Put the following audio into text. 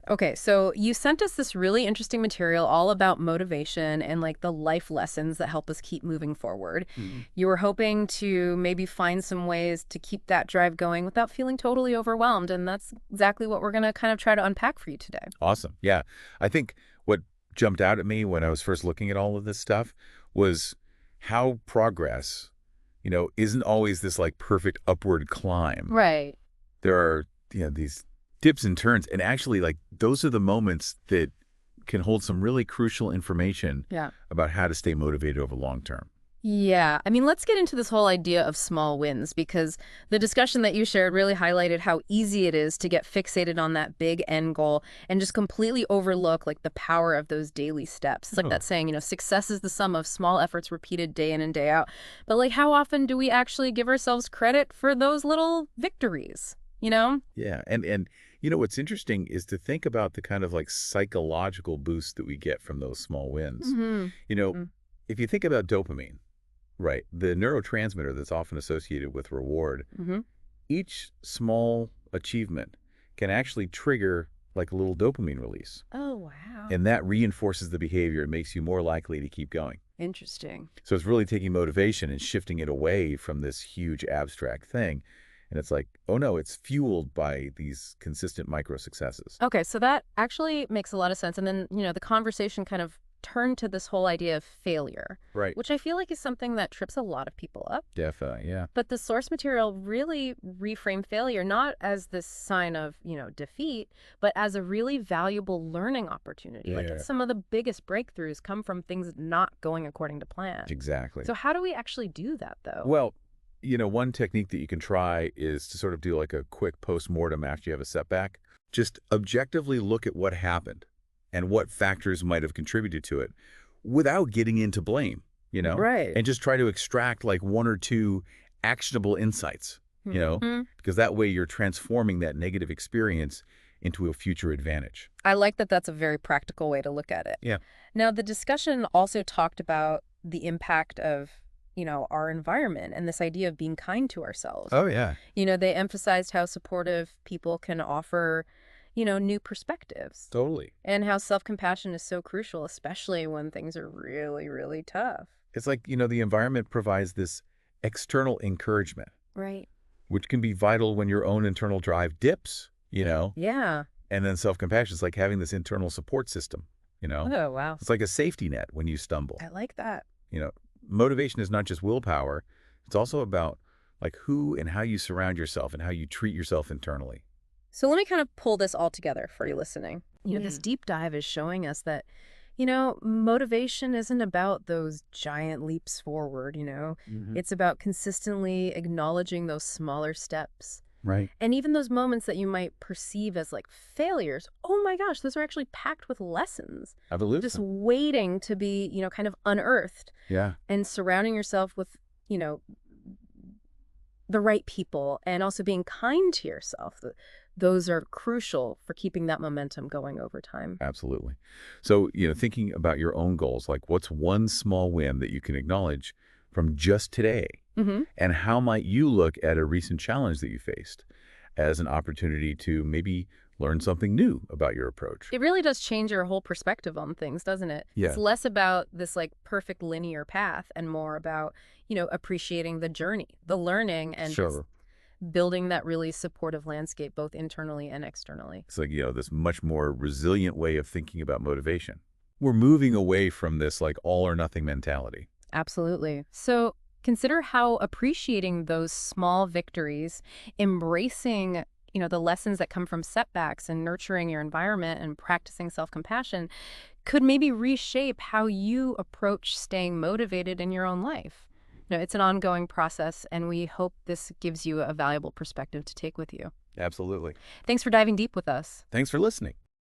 Okay, so you sent us this really interesting material all about motivation and like the life lessons that help us keep moving forward. Mhm. You were hoping to maybe find some ways to keep that drive going without feeling totally overwhelmed, and that's exactly what we're going to kind of try to unpack for you today. Awesome. Yeah. I think what jumped out at me when I was first looking at all of this stuff was how progress, isn't always this like perfect upward climb. Right. There are, these dips and turns. And actually, like, those are the moments that can hold some really crucial information Yeah. about how to stay motivated over long term. Yeah. I mean, let's get into this whole idea of small wins because the discussion that you shared really highlighted how easy it is to get fixated on that big end goal and just completely overlook like the power of those daily steps. It's like Oh, that saying, success is the sum of small efforts repeated day in and day out. But like, how often do we actually give ourselves credit for those little victories? You know? yeah. And what's interesting is to think about the kind of like psychological boost that we get from those small wins. Mm-hmm. You know, if you think about dopamine, right, the neurotransmitter that's often associated with reward, Mm-hmm. each small achievement can actually trigger like a little dopamine release. Oh, wow. And that reinforces the behavior and makes you more likely to keep going. Interesting. So it's really taking motivation and shifting it away from this huge abstract thing. And it's like, oh no, it's fueled by these consistent micro successes. Okay, so that actually makes a lot of sense. And then, the conversation kind of turned to this whole idea of failure, Right. which I feel like is something that trips a lot of people up. Definitely, yeah. But the source material really reframed failure not as this sign of, defeat, but as a really valuable learning opportunity. Like Yeah. some of the biggest breakthroughs come from things not going according to plan. Exactly. So how do we actually do that, though? Well, one technique that you can try is to sort of do like a quick post-mortem after you have a setback. Just objectively look at what happened and what factors might have contributed to it without getting into blame, Right. and just try to extract like one or two actionable insights, Mhm. because that way you're transforming that negative experience into a future advantage. I like that that's a very practical way to look at it. Yeah. Now, the discussion also talked about the impact of, our environment and this idea of being kind to ourselves. Oh, yeah. They emphasized how supportive people can offer, new perspectives Totally. and how self-compassion is so crucial, especially when things are really, really tough. It's like, the environment provides this external encouragement, Right. which can be vital when your own internal drive dips, Yeah. and then self-compassion is like having this internal support system. Oh, wow. It's like a safety net when you stumble. I like that. You know, motivation is not just willpower. It's also about like who and how you surround yourself and how you treat yourself internally. So let me kind of pull this all together for you listening. This Yeah. deep dive is showing us that, motivation isn't about those giant leaps forward. Hmm. It's about consistently acknowledging those smaller steps. Right. And even those moments that you might perceive as like failures, oh my gosh, those are actually packed with lessons, just Evolution. waiting to be, kind of unearthed Yeah, and surrounding yourself with, you know, the right people and also being kind to yourself. Those are crucial for keeping that momentum going over time. absolutely. So, thinking about your own goals, like what's one small win that you can acknowledge from just today? Hmm. And how might you look at a recent challenge that you faced as an opportunity to maybe learn something new about your approach? It really does change your whole perspective on things, doesn't it? It's Yeah, less about this like perfect linear path and more about, appreciating the journey, the learning, and just sure. building that really supportive landscape, both internally and externally. It's like, this much more resilient way of thinking about motivation. We're moving away from this like all or nothing mentality. Absolutely. So consider how appreciating those small victories, embracing, the lessons that come from setbacks and nurturing your environment and practicing self-compassion could maybe reshape how you approach staying motivated in your own life. It's an ongoing process, and we hope this gives you a valuable perspective to take with you. Absolutely. Thanks for diving deep with us. Thanks for listening.